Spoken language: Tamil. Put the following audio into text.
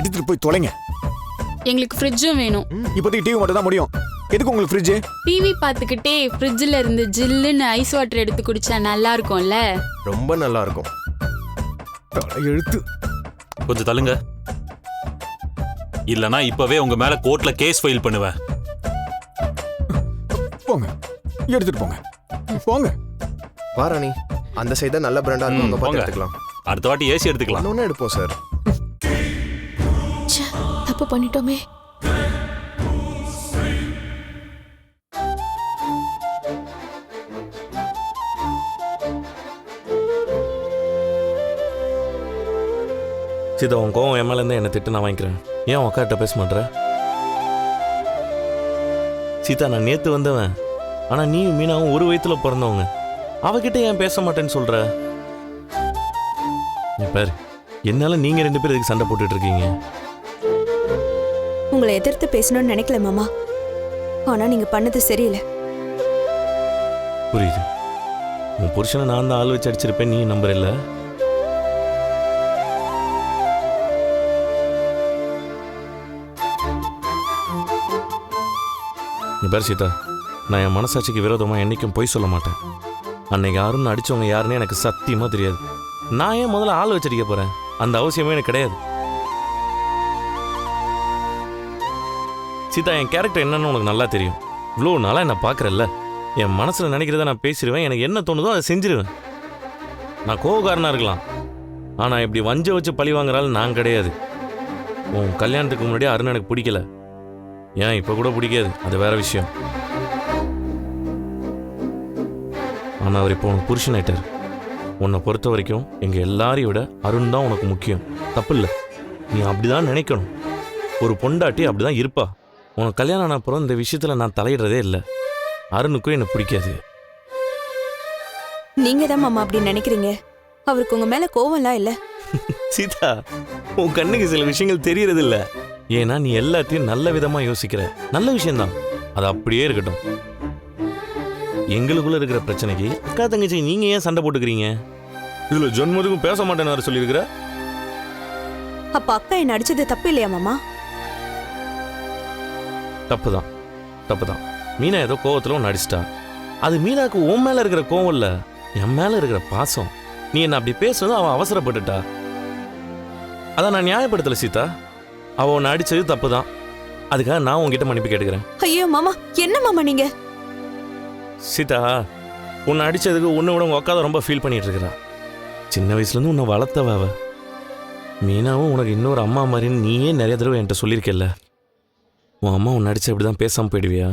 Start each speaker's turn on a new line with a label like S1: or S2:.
S1: எடுத்துட்டு போய் தொலைங்க.
S2: எங்களுக்கு ஃப்ரிட்ஜும் வேணும்.
S1: இப்போதைக்கு டிவி மட்டும் தான் முடியும். எதுக்கு உங்களுக்கு ஃப்ரிட்ஜ்?
S2: டிவி பார்த்துக்கிட்டே ஃப்ரிட்ஜில் இருந்து ஜில்லுன்னு ஐஸ் வாட்டர் எடுத்து குடிச்சா நல்லா இருக்கும்ல.
S3: ரொம்ப நல்லா இருக்கும்.
S1: எழுத்து
S4: கொஞ்சம் தள்ளுங்க, இல்லனா இப்பவே உங்க மேல கோர்ட்ல கேஸ் ஃபைல் பண்ணுவேன்.
S1: போங்க, எடுத்துட்டு போங்க, போங்க.
S3: வாராணி, அந்த சைடு நல்ல பிராண்டா இருக்கும், அங்க பார்த்து எடுத்துக்கலாம்.
S4: அடுத்த வாட்டி ஏசி எடுத்துக்கலாம்.
S3: இன்னொன்னு எடுப்போம் சார்.
S5: தப்பு பண்ணிட்டோமே.
S6: சீதா, உன் கோவம் என் மேலேருந்து என்னை திட்டு நான் வாங்கிக்கிறேன். ஏன் உன் அக்காட்ட பேச மாட்டேற? சீதா, நான் நேற்று வந்தவன், ஆனால் நீயும் மீனாவும் ஒரு வயிற்றுல பிறந்தவங்க. அவகிட்ட ஏன் பேச மாட்டேன்னு சொல்கிற? பாரு, என்னால் நீங்கள் 2 பேர் இதுக்கு சண்டை போட்டுட்டு இருக்கீங்க.
S5: உங்களை எதிர்த்து பேசணும்னு நினைக்கல மாமா, ஆனால் நீங்கள் பண்ணது சரியில்லை.
S6: புரியுது. உன் புருஷனை நான் தான் ஆள் வச்சு அடிச்சிருப்பேன், நீ நம்பர் இல்லை. பாரு சீதா, நான் என் மனசாட்சிக்கு விரோதமாக என்றைக்கும் பொய் சொல்ல மாட்டேன். அன்னைக்கு யாருன்னு அடித்தவங்க யாருன்னு எனக்கு சத்தியமாக தெரியாது. நான் ஏன் முதல்ல ஆள் வச்சடிக்க போகிறேன்? அந்த அவசியமே எனக்கு கிடையாது. சீதா, என் கேரக்டர் என்னன்னு உனக்கு நல்லா தெரியும். இவ்வளோ நாளாக என்னை பார்க்குறல்ல, என் மனசில் நினைக்கிறத நான் பேசிடுவேன். எனக்கு என்ன தோணுதோ அதை செஞ்சிருவேன். நான் கோவக்காரனாக இருக்கலாம், ஆனால் இப்படி வஞ்ச வச்சு பழி வாங்குறாள் நான் கிடையாது. உன் கல்யாணத்துக்கு முன்னாடி அருண் எனக்கு பிடிக்கல, ஏன் இப்போ கூட பிடிக்காது, அது வேற விஷயம். ஆனால் அவர் இப்போ உனக்கு புருஷன் ஆயிட்டார். உன்னை பொறுத்த வரைக்கும் எங்கள் எல்லாரையும் விட அருண் தான் உனக்கு முக்கியம். தப்பு இல்லை, நீ அப்படிதான் நினைக்கணும். ஒரு பொண்டாட்டி அப்படிதான் இருப்பா. உனக்கு கல்யாணம் ஆன அப்புறம் இந்த விஷயத்தில் நான் தலையிடுறதே இல்லை. அருணுக்கும் எனக்கு பிடிக்காது.
S5: நீங்க தான் மாமா அப்படி நினைக்கிறீங்க. அவருக்கு உங்க மேல கோவம்லாம் இல்லை.
S6: சீதா, உன் கண்ணுக்கு சில விஷயங்கள் தெரியறது இல்லை. ஏன்னா நீ எல்லாத்தையும் நல்ல விதமா யோசிக்கிற. நல்ல விஷயம்தான், அது அப்படியே இருக்கட்டும். எங்களுக்குள்ள இருக்கிற பிரச்சனைக்கு அக்கா தங்கச்சி நீங்க ஏன் சண்டை போட்டுக்கிறீங்க? இதுல ஜென்மத்துக்கும் பேச மாட்டேன்னு சொல்லியிருக்கிற.
S5: அப்ப அக்கா என்ன அடிச்சது தப்பு இல்லையா மாமா?
S6: தப்புதான், தப்புதான். மீனா ஏதோ கோவத்துல ஒன்று அடிச்சிட்டா. அது மீனாக்கு உன் மேல இருக்கிற கோவம் இல்ல, என் மேல இருக்கிற பாசம். நீ என்ன அப்படி பேசுறது அவன் அவசரப்பட்டுட்டா. அதான் நான் நியாயப்படுத்தல சீதா. அவ உன்னை அடிச்சது தப்பு தான், அதுக்காக நான் உங்ககிட்ட மன்னிப்பு கேட்டுக்கிறேன்.
S5: ஐயோ மாமா, என்ன மாமா நீங்க?
S6: சீதா, உன்னை அடிச்சதுக்கு உன்னை விட உங்க அக்கா ரொம்ப ஃபீல் பண்ணிட்டு இருக்கிறா. சின்ன வயசுலேருந்து உன்னை வளர்த்தவ அவ. மீனாவும் உனக்கு இன்னொரு அம்மா மாதிரின்னு நீயே நிறைய தடவை என்கிட்ட சொல்லியிருக்கல. உன் அம்மா உன்னை அடிச்சா இப்படி தான் பேசாமல் போயிடுவியா?